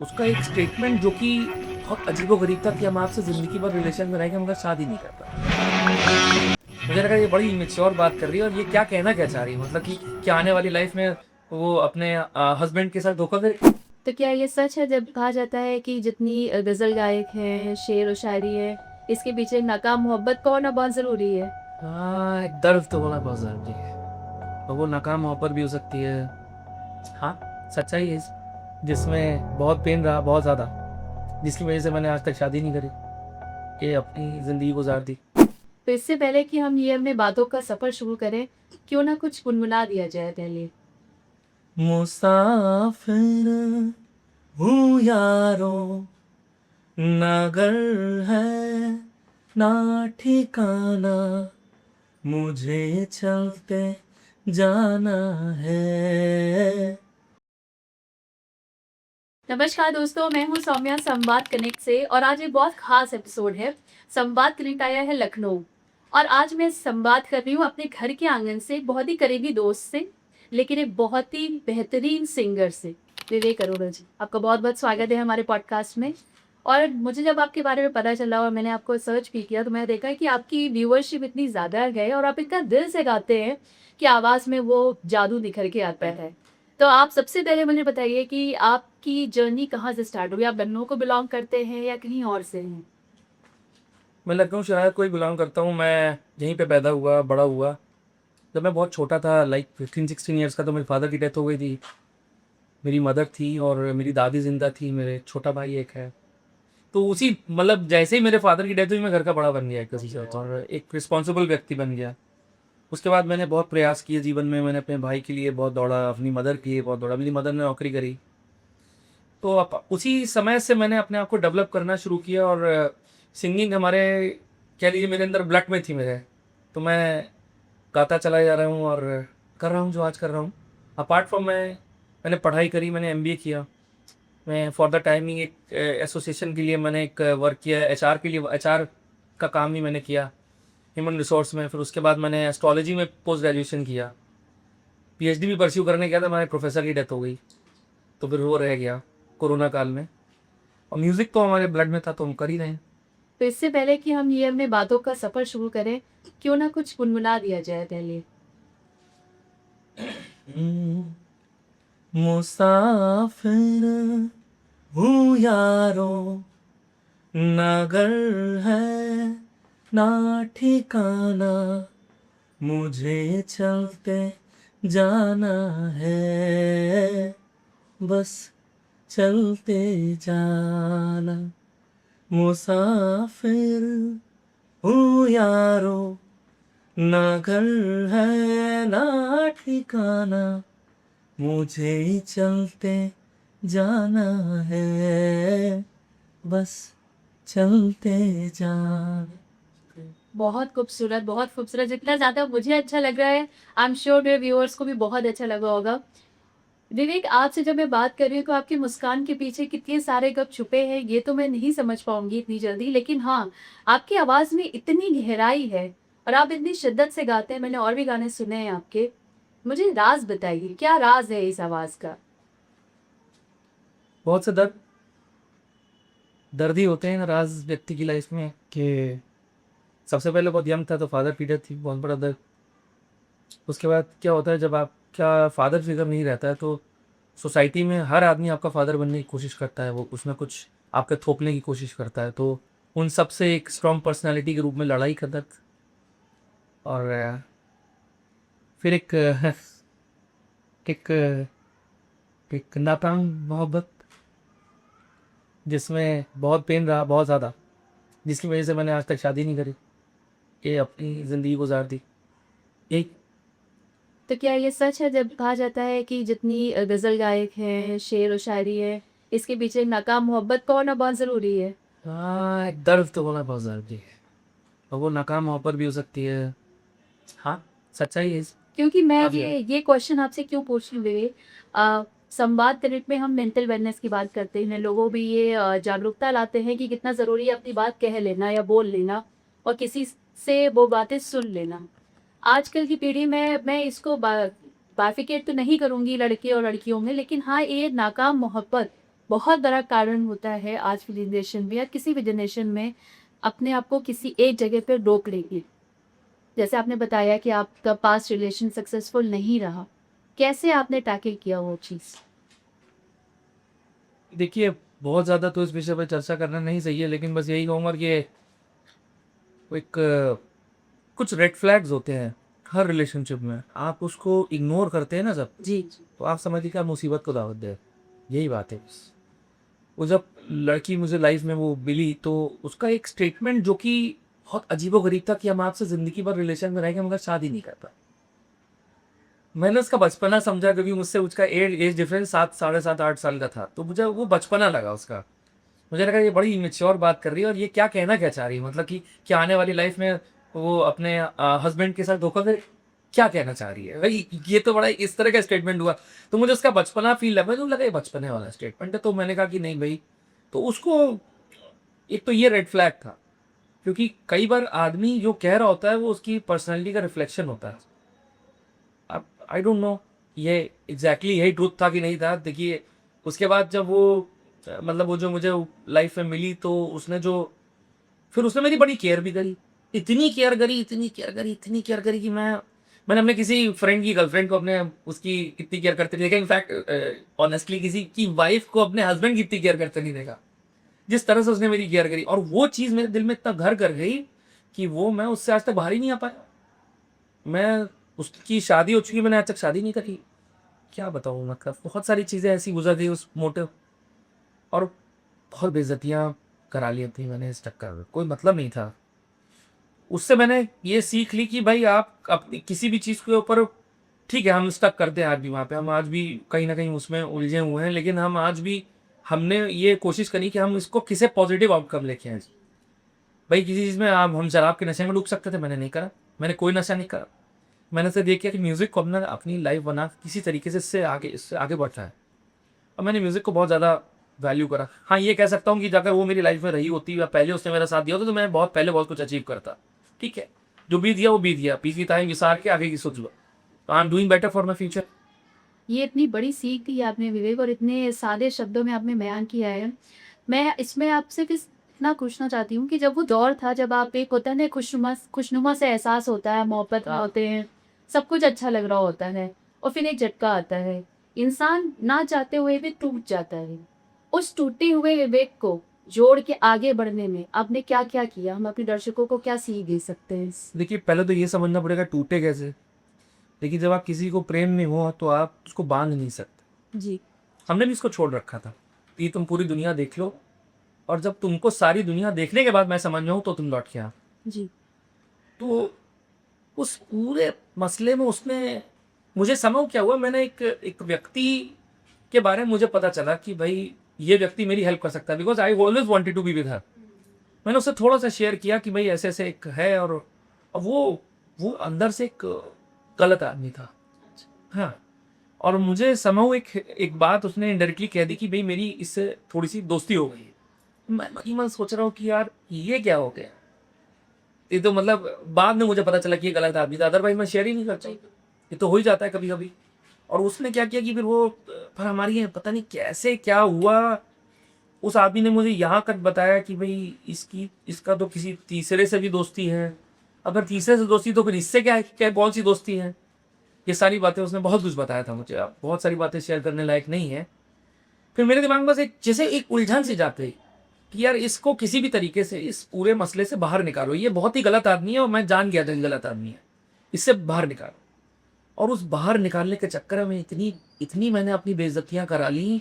उसका एक स्टेटमेंट जो कि बहुत अजीबो-गरीब था कि हम आपसे ज़िंदगी भर रिलेशन में रहेंगे मगर शादी नहीं करता। मुझे लगा ये बड़ी इमैच्योर बात कर रही है और ये क्या कहना क्या चाह रही है? मतलब कि क्या आने वाली लाइफ़ में वो अपने हस्बैंड के साथ धोखा करे? तो क्या ये सच है जब कहा जाता है कि जितनी गज़ल गायक हैं, शेर व शायरी है, इसके पीछे नाकाम मोहब्बत का होना बहुत ज़रूरी है? हाँ, एक दर्द तो होना बहुत ज़रूरी है और वो नाकाम मोहब्बत भी हो सकती है। हाँ, सच्चाई है इस जिसमें बहुत पेन रहा, बहुत ज़्यादा, जिसकी वज़ह से मैंने आज तक शादी नहीं करी, ये अपनी ज़िंदगी गुज़ार दी। तो इससे पहले कि हम ये अपने बातों का सफ़र शुरू करें, क्यों ना कुछ गुनगुना दिया जाए पहले? मुसाफिर हूँ यारो, ना घर है ना ठिकाना, मुझे चलते जाना है। नमस्कार दोस्तों, मैं हूँ सौम्या संवाद कनेक्ट से और आज एक बहुत ख़ास एपिसोड है। संवाद कनेक्ट आया है लखनऊ और आज मैं संवाद कर रही हूँ अपने घर के आंगन से, बहुत ही करीबी दोस्त से, लेकिन एक बहुत ही बेहतरीन सिंगर से, विवेक अरोड़ा जी। आपका बहुत-बहुत स्वागत है हमारे पॉडकास्ट में। और मुझे जब आपके बारे में पता चला और मैंने आपको सर्च भी किया, तो मैंने देखा कि आपकी व्यूअरशिप इतनी ज़्यादा है और आप इतना दिल से गाते हैं कि आवाज़ में वो जादू निखर के आता है। तो आप सबसे पहले मुझे बताइए कि आपकी जर्नी कहाँ से स्टार्ट हुई? आप लखनऊ को बिलॉन्ग करते हैं या कहीं और से हैं? मैं लखनऊ शहर को ही बिलॉन्ग करता हूँ, मैं यहीं पे पैदा हुआ, बड़ा हुआ। जब मैं बहुत छोटा था लाइक 15-16 ईयर्स का तो मेरे फादर की डेथ हो गई थी। मेरी मदर थी और मेरी दादी ज़िंदा थी, मेरे छोटा भाई एक है। तो उसी मतलब जैसे ही मेरे फादर की डेथ हुई मैं घर का बड़ा बन गया एक तरीके से और एक रिस्पॉन्सिबल व्यक्ति बन गया। उसके बाद मैंने बहुत प्रयास किए जीवन में, मैंने अपने भाई के लिए बहुत दौड़ा, अपनी मदर के लिए बहुत दौड़ा। मेरी मदर ने नौकरी करी। तो उसी समय से मैंने अपने आप को डेवलप करना शुरू किया और सिंगिंग हमारे कह लीजिए मेरे अंदर ब्लड में थी मेरे। तो मैं गाता चला जा रहा हूँ और कर रहा हूँ जो आज कर रहा हूँ। अपार्ट फ्रॉम मैंने पढ़ाई करी, मैंने एमबीए किया। मैं फॉर द टाइमिंग एक एसोसिएशन के लिए मैंने एक वर्क किया, एचआर के लिए, एचआर का काम भी मैंने किया ह्यूमन रिसोर्स में। फिर उसके बाद मैंने एस्ट्रोलॉजी में पोस्ट ग्रेजुएशन किया, पीएचडी भी परस्यू करने गया था, हमारे प्रोफेसर की डेथ हो गई तो फिर वो रह गया कोरोना काल में। और म्यूज़िक तो हमारे ब्लड में था तो हम कर ही रहे हैं। तो इससे पहले कि हम ये अपने बातों का सफ़र शुरू करें, क्यों ना कुछ गुनगुना दिया जाए पहले? मुसाफिर हूँ यारो, ना घर है ना ठिकाना, मुझे चलते जाना है, बस चलते जाना। मुसाफिर हूँ यारो, ना घर है ना ठिकाना, मुझे चलते जाना है, बस चलते जाना। बहुत खूबसूरत। जितना ज़्यादा मुझे अच्छा लग रहा है, आई एम श्योर मेरे व्यूअर्स को भी बहुत अच्छा लगा होगा। विवेक, आपसे जब मैं बात कर रही हूँ तो आपकी मुस्कान के पीछे कितने सारे गप छुपे हैं, ये तो मैं नहीं समझ पाऊँगी इतनी जल्दी। लेकिन हाँ, आपकी आवाज़ में इतनी गहराई है और आप इतनी शिद्दत से गाते हैं, मैंने और भी गाने सुने हैं आपके। मुझे राज़ बताइए, क्या राज़ है इस आवाज़ का? बहुत से दर्द ही होते हैं राज व्यक्ति की लाइफ में कि सबसे पहले बहुत यंग था तो फादर की डेथ थी, बहुत बड़ा दर्द। उसके बाद क्या होता है जब आपका फादर फिगर नहीं रहता है तो सोसाइटी में हर आदमी आपका फादर बनने की कोशिश करता है, वो कुछ ना कुछ आपके थोपने की कोशिश करता है। तो उन सब से एक स्ट्रॉन्ग पर्सनालिटी के रूप में लड़ाई का दर्द और फिर एक एक नाकाम मोहब्बत जिसमें बहुत पेन रहा, बहुत ज़्यादा, जिसकी वजह से मैंने आज तक शादी नहीं करी, ये अपनी ज़िंदगी गुजार दी। एक तो क्या ये सच है जब कहा जाता है कि जितनी गज़ल गायक हैं, शेर व शायरी है, इसके पीछे नाकाम मोहब्बत का होना बहुत ज़रूरी है? हाँ, एक दर्द तो होना बहुत ज़रूरी है और वो नाकाम मोहब्बत भी हो सकती है। हाँ, सच्चाई है क्योंकि मैं आप ये क्वेश्चन आपसे क्यों पूछ रही हूँ विवेक, संवाद कनेक्ट में हम मेंटल वेलनेस की बात करते हैं, लोगों भी ये जागरूकता लाते हैं कि कितना ज़रूरी है अपनी बात कह लेना या बोल लेना और किसी से वो बातें सुन लेना। आजकल की पीढ़ी में मैं इसको बाइफिकेट तो नहीं करूँगी लड़के और लड़कियों में, लेकिन हाँ, ये नाकाम मोहब्बत बहुत बड़ा कारण होता है आज की जनरेशन में या किसी भी जनरेशन में अपने आप को किसी एक जगह पे रोक लेगी। जैसे आपने बताया कि आपका पास्ट रिलेशन सक्सेसफुल नहीं रहा, कैसे आपने टैकल किया वो चीज़? देखिए, बहुत ज़्यादा तो इस विषय पे चर्चा करना नहीं सही है, लेकिन बस यही कहूँगा कि एक कुछ रेड फ्लैग्स होते हैं हर रिलेशनशिप में। आप उसको इग्नोर करते हैं ना जब, जी, जी। तो आप समझिए कि आप मुसीबत को दावत दे रहे हैं। यही बात है बस। वो जब लड़की मुझे लाइफ में वो मिली, तो उसका एक स्टेटमेंट जो कि बहुत अजीबो-गरीब था कि हम आपसे ज़िंदगी भर रिलेशन में रहेंगे मगर शादी नहीं कर पाए। मैंने उसका बचपना समझा क्योंकि मुझसे उसका एज डिफरेंस 7 साढ़े 7 8 साल का था। तो मुझे वो बचपना लगा उसका। मुझे लगा ये बड़ी इमेच्योर बात कर रही है और ये क्या कहना क्या चाह रही है, मतलब कि क्या आने वाली लाइफ में वो अपने हस्बैंड के साथ धोखा करे, क्या कहना चाह रही है भाई, ये तो बड़ा इस तरह का स्टेटमेंट हुआ। तो मुझे उसका बचपना फील लगा, मुझे लगा ये बचपने वाला स्टेटमेंट है। तो मैंने कहा कि नहीं भाई, तो उसको एक तो ये रेड फ्लैग था, क्योंकि कई बार आदमी जो कह रहा होता है वो उसकी पर्सनैलिटी का रिफ्लेक्शन होता है। अब आई डोंट नो ये एग्जैक्टली यही ट्रूथ था कि नहीं था। देखिए, उसके बाद जब वो मतलब वो जो मुझे लाइफ में मिली, तो उसने जो फिर उसने मेरी बड़ी केयर भी करी। इतनी केयर करी, इतनी केयर करी, इतनी केयर करी कि मैंने अपने किसी फ्रेंड की गर्लफ्रेंड को अपने उसकी इतनी केयर करते नहीं देखा। इनफैक्ट ऑनेस्टली किसी की वाइफ को अपने हस्बैंड की इतनी केयर करते नहीं देखा, जिस तरह से उसने मेरी केयर करी। और वो चीज़ मेरे दिल में इतना घर कर गई कि वो मैं उससे आज तक बाहर ही नहीं आ पाया। मैं उसकी शादी हो चुकी है, मैंने आज तक शादी नहीं करी। क्या बताऊँ, मतलब बहुत सारी चीज़ें ऐसी गुजर गई उस मोटिव, और बहुत बेइज्जतियाँ करा ली थी मैंने इस चक्कर में, कोई मतलब नहीं था। उससे मैंने ये सीख ली कि भाई आप अपनी किसी भी चीज़ के ऊपर, ठीक है हम स्टक करते हैं आज भी वहाँ पे, हम आज भी कहीं न कहीं उसमें उलझे हुए हैं, लेकिन हम आज भी हमने ये कोशिश करी कि हम इसको किसी पॉजिटिव आउटकम लेके आएँ। भाई किसी चीज़ में हम शराब के नशे में डूब सकते थे, मैंने नहीं करा, मैंने कोई नशा नहीं करा। मैंने सिर्फ ये किया कि म्यूज़िक को अपना अपनी लाइफ़ बना किसी तरीके से इससे आगे बढ़ा है। और मैंने म्यूज़िक को बहुत ज़्यादा वैल्यू करा। हाँ, ये कह सकता हूँ कि अगर वो मेरी लाइफ़ में रही होती या पहले उसने मेरा साथ दिया होता, तो मैं बहुत पहले बहुत कुछ अचीव करता। ठीक है, जो बीत गया वो बीत गया, बीती ताईं विसार के आगे की सोच लो। तो I am doing better for my future. ये इतनी बड़ी सीख दी आपने विवेक और इतने सादे शब्दों में आपने बयान किया है। मैं इसमें आपसे बस इतना पूछना चाहती हूँ कि जब वो दौर था, जब आप एक होता है ना खुशनुमा से एहसास होता है, मोहब्बत में होते हैं, सब कुछ अच्छा लग रहा होता है और फिर एक झटका आता है। इंसान ना चाहते हुए भी टूट जाता है। उस टूटे हुए विवेक को जोड़ के आगे बढ़ने में आपने क्या-क्या किया? हम अपने दर्शकों को क्या सीख दे सकते हैं? देखिए, पहले तो ये समझना पड़ेगा टूटे कैसे। देखिए, जब आप किसी को प्रेम में हो तो आप उसको बांध नहीं सकते। जी, हमने भी इसको छोड़ रखा था कि तुम पूरी दुनिया देख लो, और जब तुमको सारी दुनिया देखने के बाद मैं समझ में हूँ तो तुम लौट के आओ। जी, तो उस पूरे मसले में उसने मुझे समझ क्या हुआ, मैंने एक एक व्यक्ति के बारे में मुझे पता चला कि भाई ये व्यक्ति मेरी हेल्प कर सकता है, because I always wanted to be with her. मैंने उससे थोड़ा सा शेयर किया कि भाई ऐसे ऐसे एक है, और वो अंदर से एक गलत आदमी था। हाँ, और मुझे समझ एक एक बात उसने इनडायरेक्टली कह दी कि भाई मेरी इससे थोड़ी सी दोस्ती हो गई है। मैं मन ही मन सोच रहा हूँ कि यार ये क्या हो गया। ये तो मतलब बाद में मुझे पता चला कि ये गलत आदमी था, अदरवाइज मैं शेयर ही नहीं करता। ये तो हो ही जाता है कभी कभी। और उसने क्या किया कि फिर हमारी पता नहीं कैसे क्या हुआ, उस आदमी ने मुझे यहाँ तक बताया कि भाई इसका तो किसी तीसरे से भी दोस्ती है। अगर तीसरे से दोस्ती तो फिर इससे क्या क्या कौन सी दोस्ती है। ये सारी बातें उसने बहुत कुछ बताया था मुझे। अब बहुत सारी बातें शेयर करने लायक नहीं है। फिर मेरे दिमाग में बस एक जैसे एक उलझन सी जाती है कि यार इसको किसी भी तरीके से इस पूरे मसले से बाहर निकालो, ये बहुत ही गलत आदमी है और मैं जान गया था कि गलत आदमी है, इससे बाहर निकालो। और उस बाहर निकालने के चक्कर में इतनी इतनी मैंने अपनी बेइज्जतियां करा ली,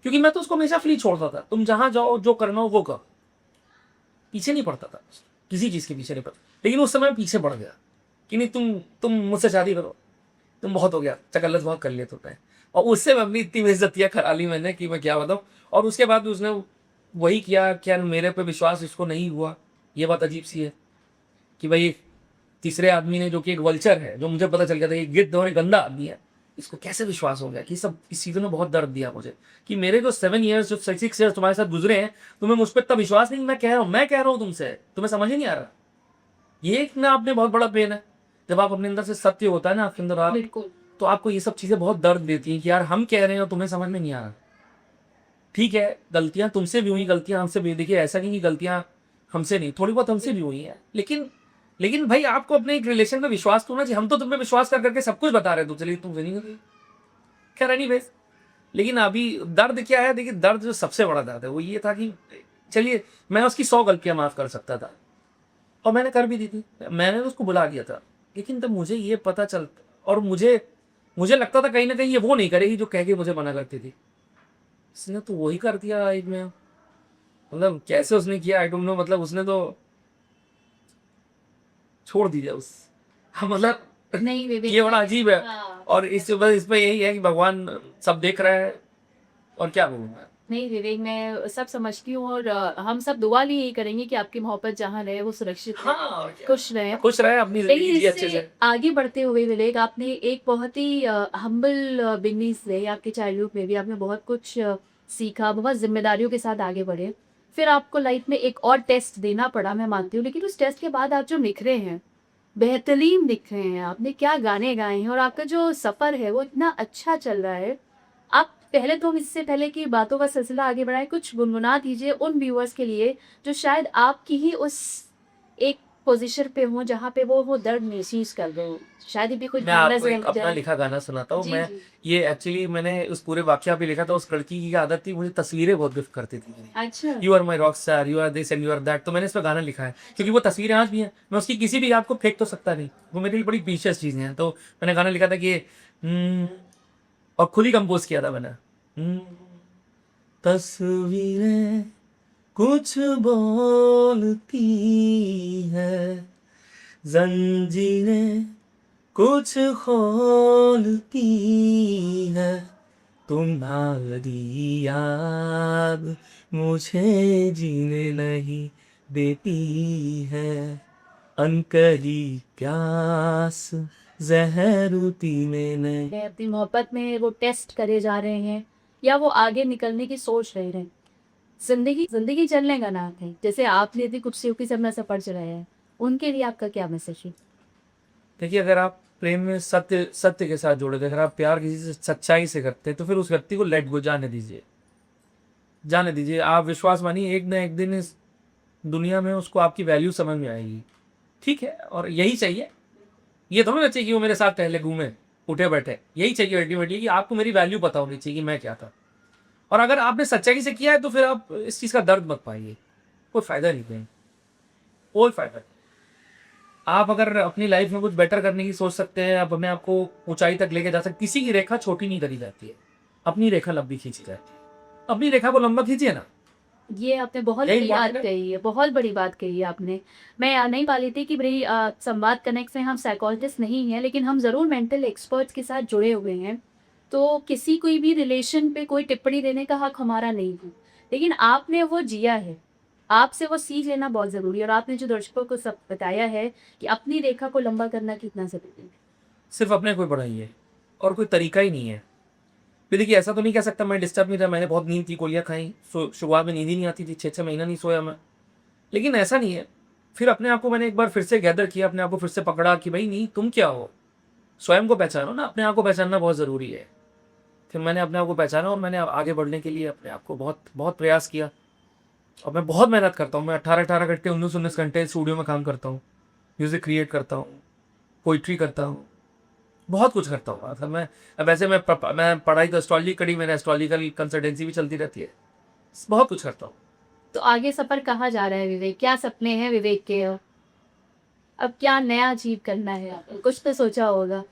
क्योंकि मैं तो उसको हमेशा फ्री छोड़ता था, तुम जहां जाओ जो करना हो वो करो, पीछे नहीं पड़ता था, किसी चीज के पीछे नहीं पड़ता। लेकिन उस समय पीछे पड़ गया कि नहीं, तुम मुझसे शादी करो, तुम बहुत हो गया, चकल्लस बहुत कर लिया तुमने। और उससे मैं अपनी इतनी बेइज्जतियां करा ली मैंने कि मैं क्या बताऊं। और उसके बाद उसने वही किया, क्या मेरे पे विश्वास इसको नहीं हुआ। ये बात अजीब सी है कि भाई एक तीसरे आदमी ने, जो कि एक वल्चर है, जो मुझे पता चल गया था कि गिद्ध और एक गंदा आदमी है, इसको कैसे विश्वास हो गया। कि सब इस चीज़ों ने बहुत दर्द दिया मुझे कि मेरे जो 7 ईयर्स जो 6 ईयर्स तुम्हारे साथ गुजरे हैं, तुम्हें मुझ पर इतना विश्वास नहीं। मैं कह रहा हूँ तुमसे, तुम्हें समझ ही नहीं आ रहा। ये एक ना अपने बहुत बड़ा पेन है। जब आप अपने अंदर से सत्य होता है ना आपके अंदर, आप बिल्कुल। तो आपको ये सब चीज़ें बहुत दर्द देती हैं कि यार हम कह रहे हैं और तुम्हें समझ में नहीं आ रहा। ठीक है, गलतियां तुमसे भी हुई, गलतियां हमसे भी। देखिए ऐसा नहीं कि गलतियां हमसे नहीं, थोड़ी बहुत हमसे भी हुई है, लेकिन भाई आपको अपने एक रिलेशन में विश्वास तो होना चाहिए। हम तो तुम पे विश्वास कर करके सब कुछ बता रहे थे, चलिए तुमसे नहीं करी। खैर एनी वेज, लेकिन अभी दर्द क्या है, देखिए दर्द जो सबसे बड़ा दर्द है वो ये था कि चलिए मैं उसकी 100 गलतियां माफ कर सकता था, और मैंने कर भी दी थी, मैंने उसको बुला दिया था। लेकिन तब मुझे ये पता चल, और मुझे मुझे लगता था कहीं ना कहीं ये वो नहीं करेगी जो कह के मुझे मना करती थी। इसने तो वही कर दिया लाइफ में। मतलब कैसे उसने किया आई डोंट नो, मतलब उसने तो छोड़ दिया उस हाँ, मतलब नहीं विवेक, ये बड़ा अजीब है। हाँ। और इस पे यही है कि भगवान सब देख रहा है, और क्या बोलूं मैं। नहीं विवेक, मैं सब समझती हूँ, और हम सब दुआ भी यही करेंगे कि आपकी मोहब्बत जहाँ रहे वो सुरक्षित रहे, हाँ और क्या। खुश रहे। खुश रहे, अपनी लेकिन जिंदगी जी अच्छे इससे से। आगे बढ़ते हुए विवेक, आपने एक बहुत ही हम्बल बिगनिंग से, आपके चाइल्डहुड में भी आपने बहुत कुछ सीखा, बहुत जिम्मेदारियों के साथ आगे बढ़े। फिर आपको लाइफ में एक और टेस्ट देना पड़ा, मैं मानती हूँ, लेकिन उस टेस्ट के बाद आप जो निखरे हैं, बेहतरीन दिख रहे हैं, आपने क्या गाने गाए हैं, और आपका जो सफ़र है वो इतना अच्छा चल रहा है। आप पहले तो, हम इससे पहले कि बातों का सिलसिला आगे बढ़ाएं, कुछ गुनगुना दीजिए उन व्यूअर्स के लिए जो शायद आपकी ही उस एक पोजीशन पे हो जहाँ पे वो दर्द महसूस कर रहे हो। शायद ये भी कुछ मैं गाना आपको से एक अपना लिखा गाना सुनाता हूँ। जी मैं जी। ये एक्चुअली मैंने उस पूरे वाक्या पे लिखा था। उस लड़की की आदत थी, मुझे तस्वीरें बहुत गिफ्ट करती थी। अच्छा। You are my rock star, you are this and you are that. तो मैंने इस पर गाना लिखा है क्योंकि वो तस्वीरें आज भी हैं। मैं उसकी किसी भी याद को फेंक तो सकता नहीं, वो मेरे लिए बड़ी प्रीशियस चीजें हैं। तो मैंने गाना लिखा था कि हम्म, और खुद ही कंपोज किया था मैंने। तस्वीरें कुछ बोलती है, जंजीरें कुछ खोलती है, तुम्हारी याद मुझे जीने नहीं देती है, अनकही प्यास जहरुती में नहीं। है, अपनी मोहब्बत में वो टेस्ट करे जा रहे हैं, या वो आगे निकलने की सोच रहे हैं। जिंदगी जिंदगी चलने का नाम है, जैसे आपने इतनी खूबसूरती से अपना सफर चलाया है, उनके लिए आपका क्या मैसेज है? देखिए, अगर आप प्रेम में सत्य सत्य के साथ जुड़े थे, अगर आप प्यार किसी से सच्चाई से करते हैं, तो फिर उस व्यक्ति को लेट गो, जाने दीजिए, जाने दीजिए। आप विश्वास मानिए, एक ना एक दिन इस दुनिया में उसको आपकी वैल्यू समझ में आएगी। ठीक है, और यही चाहिए। ये थोड़ा ना चाहिए कि वो मेरे साथ टहले घूमे उठे बैठे। यही चाहिए अल्टीमेटली कि आपको मेरी वैल्यू पता होनी चाहिए कि मैं क्या था। और अगर आपने सच्चाई से किया है तो फिर आप इस चीज़ का दर्द मत पाइए। कोई फायदा नहीं कहीं, कोई फायदा नहीं। आप अगर अपनी लाइफ में कुछ बेटर करने की सोच सकते हैं, आप अपने आपको ऊंचाई तक लेके जा सकते। किसी की रेखा छोटी नहीं करी जाती है, अपनी रेखा लंबी खींची जाती है। अपनी रेखा को लंबा खींचिए ना। ये आपने बहुत यही बड़ी बात important है। कही है, बहुत बड़ी बात कही है आपने। मैं नहीं पा रही थी कि भाई संवाद कनेक्ट से हम साइकोलॉजिस्ट नहीं हैं, लेकिन हम ज़रूर मेंटल एक्सपर्ट्स के साथ जुड़े हुए हैं। तो किसी कोई भी रिलेशन पे कोई टिप्पणी देने का हक हमारा नहीं है, लेकिन आपने वो जिया है, आपसे वो सीख लेना बहुत ज़रूरी है। और आपने जो दर्शकों को सब बताया है कि अपनी रेखा को लंबा करना कितना ज़रूरी है। सिर्फ अपने को ही बढ़ाइए, और कोई तरीका ही नहीं है। फिर देखिए, ऐसा तो नहीं कह सकता मैं डिस्टर्ब नहीं था, मैंने बहुत नींद की गोलियां खाई, शुरुआत में नींद ही नहीं आती थी, 6 महीना नहीं सोया मैं। लेकिन ऐसा नहीं है। फिर अपने आप को मैंने एक बार फिर से गैदर किया, अपने आप को फिर से पकड़ा कि भाई नहीं, तुम क्या हो, स्वयं को पहचानो ना। अपने आप को पहचानना बहुत ज़रूरी है। फिर मैंने अपने आप को पहचाना, और मैंने आगे बढ़ने के लिए अपने आप को बहुत बहुत प्रयास किया। और मैं बहुत मेहनत करता हूँ। मैं 18-18 घंटे, 19-19 घंटे स्टूडियो में काम करता हूँ, म्यूज़िक क्रिएट करता हूँ, पोइट्री करता हूँ, बहुत कुछ करता हूँ। मतलब मैं, अब वैसे मैं पढ़ाई तो एस्ट्रोलॉजी करी, मैंने एस्ट्रोलॉजिकल कंसल्टेंसी भी चलती रहती है, बहुत कुछ करता हूँ। तो आगे सफ़र कहाँ जा रहा है विवेक? क्या सपने हैं विवेक के? अब क्या नया अचीव करना है आपको? कुछ तो सोचा होगा।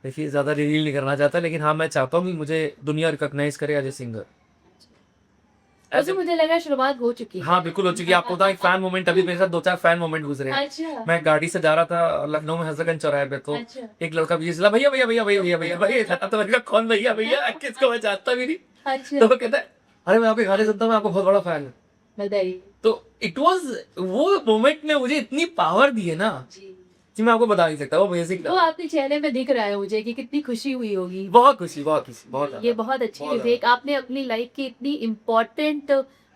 देखिए, ज़्यादा रिवील नहीं करना चाहता, लेकिन हाँ मैं चाहता हूँ कि मुझे दुनिया रिकॉग्नाइज करे एज ए सिंगर। वैसे मुझे लगा शुरुआत हो चुकी है। हाँ बिल्कुल हो चुकी है। आपको बताऊं, एक फैन मोमेंट, अभी मेरे साथ 2-4 फैन मोमेंट गुजरे हैं। अच्छा। मैं गाड़ी से जा रहा था लखनऊ में हजरतगंज चौराहे पे, तो अच्छा। एक लड़का पीछे चला, भैया भैया भैया भैया भैया भैया भैया। तो मैंने कहा, कौन भैया भैया, किसको मैं जानता भी नहीं। अच्छा। तो वो कहता है, अरे मैं आपके गाने सुनता हूँ, मैं आपको बहुत बड़ा फैन हूँ। बताइए। तो इट वाज, वो मोमेंट ने मुझे इतनी पावर दी है ना जी। कि मैं आपको बता नहीं सकता। वो बेसिक वो आपके चेहरे में दिख रहा है मुझे कि कितनी खुशी हुई होगी। बहुत खुशी, बहुत खुशी, बहुत ये ज्यादा। बहुत अच्छी बहुत विवेक, आपने अपनी लाइफ की इतनी इम्पोर्टेंट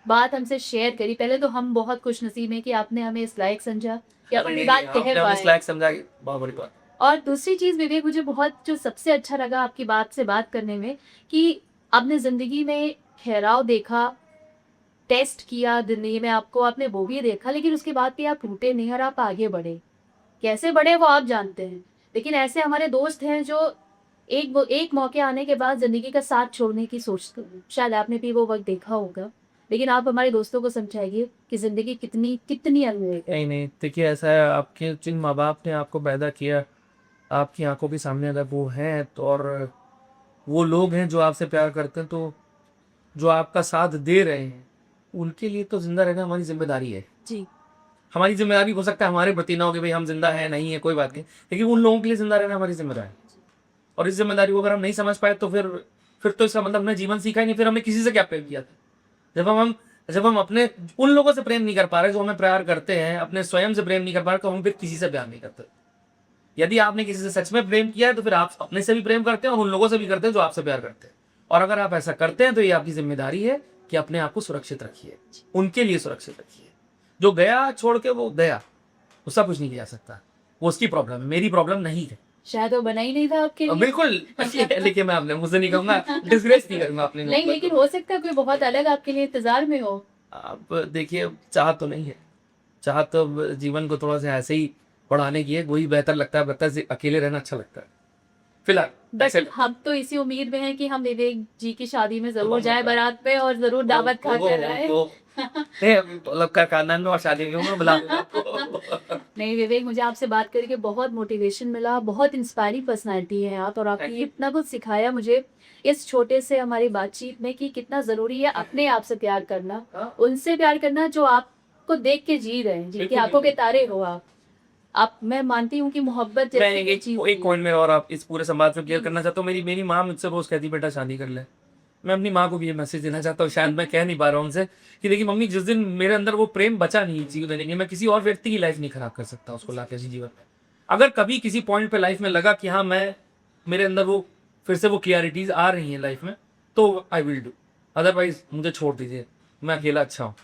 बात हमसे शेयर करी। पहले तो हम बहुत खुशनसीब हैं कि आपने हमें इस लायक समझा कि अपनी बात कह आपने हमें इस पाए। लायक समझा कि बहुत बड़ी बात। और दूसरी चीज़ विवेक, मुझे बहुत जो सबसे अच्छा लगा आपकी बात से बात करने में, कि आपने ज़िंदगी में ठहराव देखा, टेस्ट किया जिंदगी में आपको, आपने वो भी देखा, लेकिन उसके बाद भी आप टूटे नहीं और आप आगे बढ़े। कैसे बढ़े वो आप जानते हैं, लेकिन ऐसे हमारे दोस्त हैं जो एक मौके आने के बाद जिंदगी का साथ छोड़ने की सोचते हैं। शायद आपने भी वो वक्त देखा होगा, लेकिन आप हमारे दोस्तों को समझाइए कि जिंदगी कितनी कितनी अनमोल है। नहीं नहीं, देखिए ऐसा है, आपके जिन माँ बाप ने आपको पैदा किया, आपकी आंखों के सामने अगर वो हैं तो, और वो लोग हैं जो आपसे प्यार करते हैं, तो जो आपका साथ दे रहे हैं, उनके लिए तो जिंदा रहना हमारी जिम्मेदारी है। जी, हमारी जिम्मेदारी हो सकता है हमारे प्रति ना हो कि भाई हम जिंदा है नहीं है कोई बात नहीं, लेकिन उन लोगों के लिए जिंदा रहना हमारी जिम्मेदारी है। और इस जिम्मेदारी को अगर हम नहीं समझ पाए तो फिर तो इसका मतलब हमने जीवन सीखा ही नहीं, फिर हमने किसी से क्या प्रेम किया था। जब हम अपने उन लोगों से प्रेम नहीं कर पा रहे जो हमें प्यार करते हैं, अपने स्वयं से प्रेम नहीं कर पा रहे, तो हम फिर किसी से प्यार नहीं करते। यदि आपने किसी से सच में प्रेम किया है तो फिर आप अपने से भी प्रेम करते हैं और उन लोगों से भी करते हैं जो आपसे प्यार करते हैं। और अगर आप ऐसा करते हैं तो ये आपकी जिम्मेदारी है कि अपने आप को सुरक्षित रखिए, उनके लिए सुरक्षित रखिए। जो गया छोड़ के वो गया, उसका कुछ नहीं किया जा सकता, वो उसकी प्रॉब्लम है, मेरी प्रॉब्लम नहीं है। शायद वो बना ही नहीं था आपके लिए। बिल्कुल लेकिन मैं अपने मुझ से नहीं कहूंगा, डिस्ग्रेस नहीं करूंगा अपने नहीं, लेकिन हो सकता है कोई बहुत अलग आपके लिए इंतजार में हो। आप देखिए, चाह तो नहीं है, चाह तो जीवन को थोड़ा सा ऐसे ही बढ़ाने की है, वही बेहतर लगता है, अकेले रहना अच्छा लगता है फिलहाल। बस हम तो इसी उम्मीद में हैं कि हम विवेक जी की शादी में जरूर जाए बारात पे और जरूर दावत खा कर आए। मतलब का खानदान में और शादी में बुला नहीं विवेक, मुझे आपसे बात करके बहुत मोटिवेशन मिला, बहुत इंस्पायरिंग पर्सनालिटी है आप, और आपने इतना कुछ सिखाया मुझे इस छोटे से हमारी बातचीत में कि कितना जरूरी है अपने आप से प्यार करना, उनसे प्यार करना जो आपको देख के जी रहे हैं, जिनकी आंखों के तारे हो आप। मैं मानती हूँ कि मोहब्बत एक पॉइंट में और आप इस पूरे संवाद में क्लियर करना चाहता हूँ। मेरी माँ मुझसे रोज कहती बेटा शादी कर ले। मैं अपनी माँ को भी ये मैसेज देना चाहता हूँ, शायद मैं कह नहीं पा रहा हूँ उनसे, कि देखिए मम्मी, जिस दिन मेरे अंदर वो प्रेम बचा नहीं जीवन देने के, मैं किसी और व्यक्ति की लाइफ नहीं खराब कर सकता उसको ला के जीवन में। अगर कभी किसी पॉइंट पे लाइफ में लगा कि हाँ मेरे अंदर वो फिर से वो क्लियरिटीज आ रही हैं लाइफ में, तो आई विल डू, अदरवाइज मुझे छोड़ दीजिए, मैं अकेला अच्छा हूँ।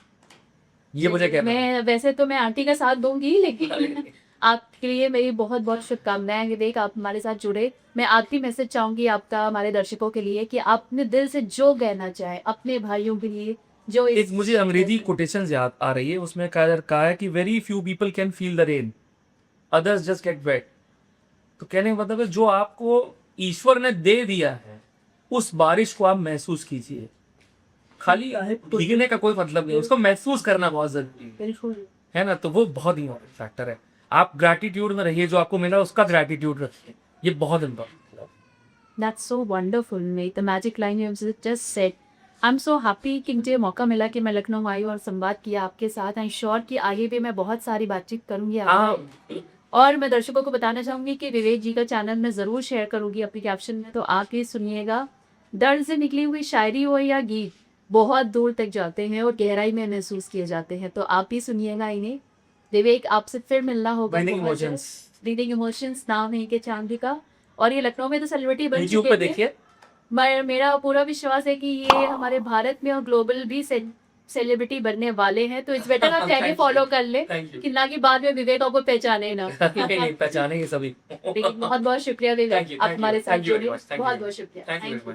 ये मुझे कहना है। मैं वैसे तो मैं आंटी का साथ दूंगी, लेकिन आपके लिए मेरी बहुत बहुत शुभकामनाएं विवेक, आप हमारे साथ जुड़े। मैं आखिरी मैसेज चाहूंगी आपका हमारे दर्शकों के लिए कि आप अपने दिल से जो कहना चाहे अपने भाइयों के लिए, जो एक मुझे अंग्रेजी कोटेशन याद आ रही है, उसमें कहा है कि very few people can feel the rain, others just get wet. तो कहने का मतलब है जो आपको ईश्वर ने दे दिया है उस बारिश को आप महसूस कीजिए, खाली भीगने का कोई मतलब नहीं, उसको महसूस करना बहुत जरूरी है ना। तो वो बहुत ही इंपॉर्टेंट फैक्टर है। आप ग्रैटिट्यूड में रहिए, जो आपको मिला उसका ग्रैटिट्यूड रखिए, ये बहुत इंपॉर्टेंट है। That's so wonderful, mate. The magic line you have just said. I'm so happy कि मुझे मौका मिला कि मैं लखनऊ आई और संवाद किया आपके साथ। आई श्योर कि आगे भी मैं बहुत सारी बातचीत करूंगी आपसे। और मैं दर्शकों को बताना चाहूंगी कि विवेक जी का चैनल मैं जरूर शेयर करूंगी अपने कैप्शन में, तो आप ही सुनिएगा। दर्द से निकली हुई शायरी हो या गीत बहुत दूर तक जाते हैं और गहराई में महसूस किए जाते हैं, तो आप ही सुनिएगा इन्हें। विवेक, आपसे फिर मिलना होगा। रीडिंग इमोशंस नाम है इनके चैनल का, और ये लखनऊ में तो सेलिब्रिटी बन चुके हैं। देखिए, मेरा पूरा विश्वास है कि ये हमारे भारत में और ग्लोबल भी सेलिब्रिटी बनने वाले हैं, तो इस बेटर आप पहले फॉलो कर ले कि ना कि बाद में विवेक को पहचाने ना। पहचानेंगे सभी। बहुत बहुत शुक्रिया विवेक, आप हमारे साथ जुड़े, बहुत बहुत शुक्रिया। Thank you.